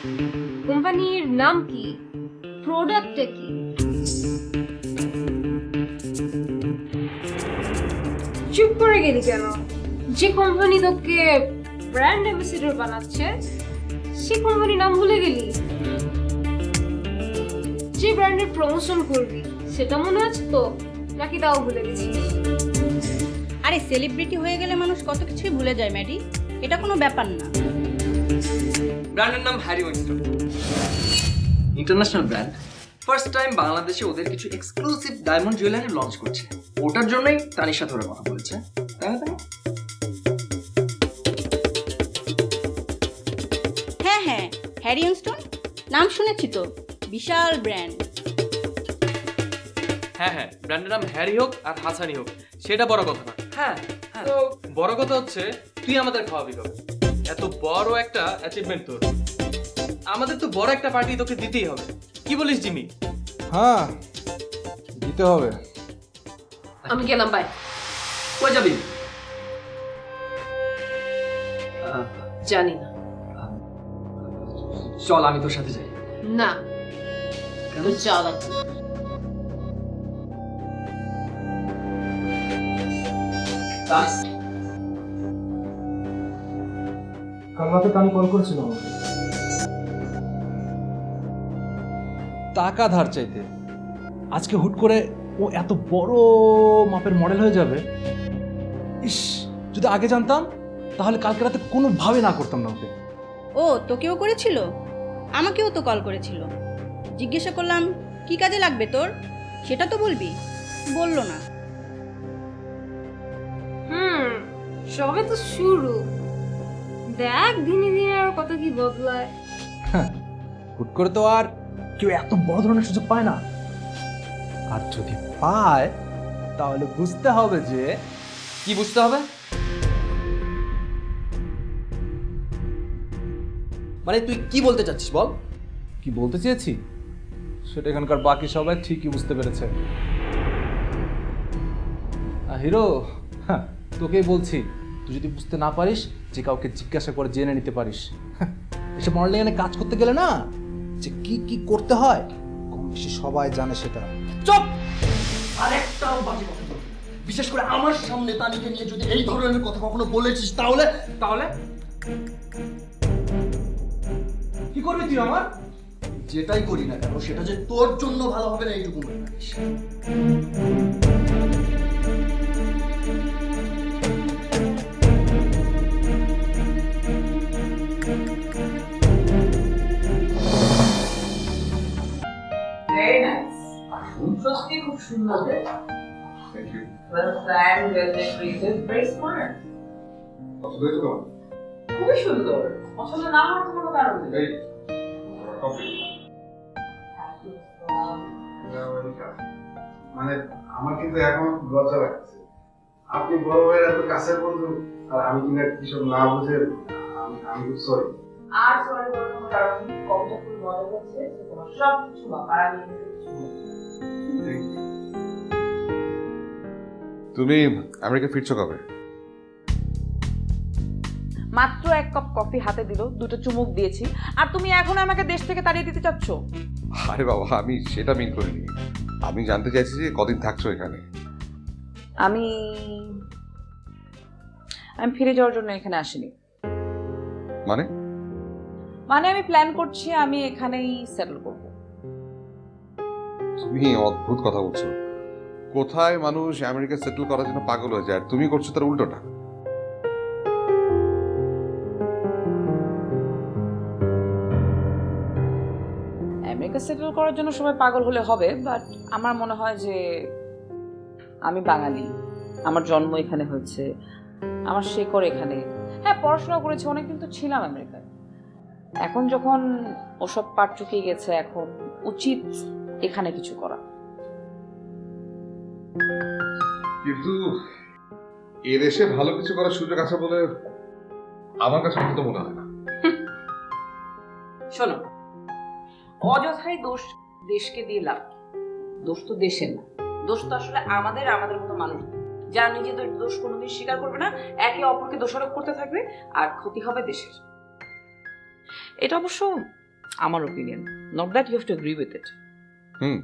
কোম্পানির নাম কি, প্রোডাক্টটা কি? চুপ করে গেলি কেন? যে কোম্পানি তোকে ব্র্যান্ড অ্যাম্বাসেডর বানাচ্ছে সে কোম্পানির নাম ভুলে গেলি? যে ব্র্যান্ডের প্রমোশন করবি সেটা মনে আছে তো, নাকি তাও ভুলে গেছিস? আরে সেলিব্রিটি হয়ে গেলে মানুষ কত কিছুই ভুলে যায় ম্যাডি, এটা কোনো ব্যাপার না। ব্র্যান্ডের নাম Harry Winston, international brand. First time বাংলাদেশে ওদের কিছু এক্সক্লুসিভ ডায়মন্ড জুয়েলারি লঞ্চ করছে, ওটার জন্যই তানিশা ধরে কথা বলেছে, তাই না? হ্যাঁ হ্যাঁ, হ্যারি উইনস্টন নাম শুনেছি তো, বিশাল ব্র্যান্ড। হ্যাঁ হ্যাঁ, ব্র্যান্ডের নাম হ্যারি হোক আর হাসানি হোক সেটা বড় কথা না। হ্যাঁ তো বড় কথা হচ্ছে তুই আমাদের খাওয়াবি কবে? এত বড় একটা অ্যাচিভমেন্ট তোর, আমাদের তো বড় একটা পার্টি তোকে দিতেই হবে। কি বলিস জিমি? হ্যাঁ, দিতে হবে। আমি গেলাম, বাই। কই যাবি? জানি না। চল আমি তোর সাথে যাই। না, তোর যাওয়া লাগবে না। কাল রাতে তানি কল করেছিল আমাকে টাকা ধার চাইতে। আজকে হুট করে ও এত বড় মাপের মডেল হয়ে যাবে। ইস, যদি আগে জানতাম তাহলে কালকে রাতে কোনোভাবে না করতাম না ওকে। ও তোকেও করেছিল? আমাকেও তো কল করেছিল। জিজ্ঞাসা করলাম কি কাজে লাগবে তোর, সেটা তো বলবি, বললো না। সবে তো শুরু, দেখ দিনে দিনে আর কত কি বদলায়। হুট করে তো আর কেউ এত বড় ধরনের সুযোগ পায় না, আর যদি পায় তাহলে বুঝতে হবে যে। কি বুঝতে হবে? মানে তুই কি বলতে চাচ্ছিস বল? কি বলতে চেয়েছি সেটা এখানকার বাকি সবাই ঠিকই বুঝতে পেরেছে। হিরো, তোকেই বলছি, তুই যদি বুঝতে না পারিস যে কাউকে জিজ্ঞাসা করে জেনে নিতে পারিস। এসব মডেলিং এ কাজ করতে গেলে না, যে কি কি করতে হয় কম বেশি সবাই জানে সেটা। চুপ! আরেকটাও বাজে কথা বলবি না। বিশেষ করে আমার সামনে তানিকে নিয়ে যদি এই ধরনের কথা কখনো বলেছিস তাহলে তাহলে কি করবি তুই আমার? যেটাই করি না কেন সেটা যে তোর জন্য ভালো হবে না এইটুকু মনে রাখিস। Very nice. সত্যি খুব সুন্দর। Thank you. Well planned, well decorated, very smart. পছন্দ হয়েছে তোমার? খুবই সুন্দর। পছন্দ না হওয়ার কোনো কারণ নেই। এই কফি। মানে আমার কিন্তু এখন খুব লজ্জা লাগছে। আপনি বড় ভাইয়ের এত কাছের বন্ধু আর আমি কিনা কিসব না বুঝে আমি খুব সরি। আর সরি বলার কোনো কারণ নেই। কতটা ফুল মজা হচ্ছে তোমার সব কিছু ব্যাপার আমি তুমি আমেরিকা ফিরছো কবে? মাত্র এক কাপ কফি হাতে দিল, দুটো চুমুক দিয়েছি, আর তুমি এখন আমাকে দেশ থেকে তাড়িয়ে দিতে চাচ্ছ? আরে বাবা, আমি সেটা মিন করিনি। আমি জানতে চাইছি যে কদিন থাকছো এখানে। আমি ফিরে যাওয়ার জন্য এখানে আসিনি। মানে মানে আমি প্ল্যান করছি আমি এখানেই সেটেল করব। তুমি অদ্ভুত কথা বলছো। কোথায় মানুষ আমেরিকা সেটেল করার জন্য পাগল হয়ে যায় আর তুমি করছো তার উল্টোটা। আমেরিকা সেটেল করার জন্য সবাই পাগল হলে হবে, বাট আমার মনে হয় যে আমি বাঙালি, আমার জন্ম এখানে হয়েছে, আমার শেকড় এখানে। হ্যাঁ, পড়াশোনা করেছি, অনেকদিন তো ছিলাম আমেরিকায়। এখন যখন ওসব পার চুকিয়ে গেছে, এখন উচিত এখানে কিছু করা। কিন্তু এদেশে ভালো কিছু করার সুযোগ আছে বলে আমার কাছে অন্তত মনে হয় না। শোনো, অযথাই দোষ দেশকে দিয়ে লাভ। দোষ তো দেশের না, দোষ তো আসলে আমাদের মতো মানুষ যারা নিজেদের দোষ কোনোদিন স্বীকার করবে না, একে অপরকে দোষারোপ করতে থাকবে, আর ক্ষতি হবে দেশের। এটা অবশ্য আমার opinion, not that you have to agree with it. Hmm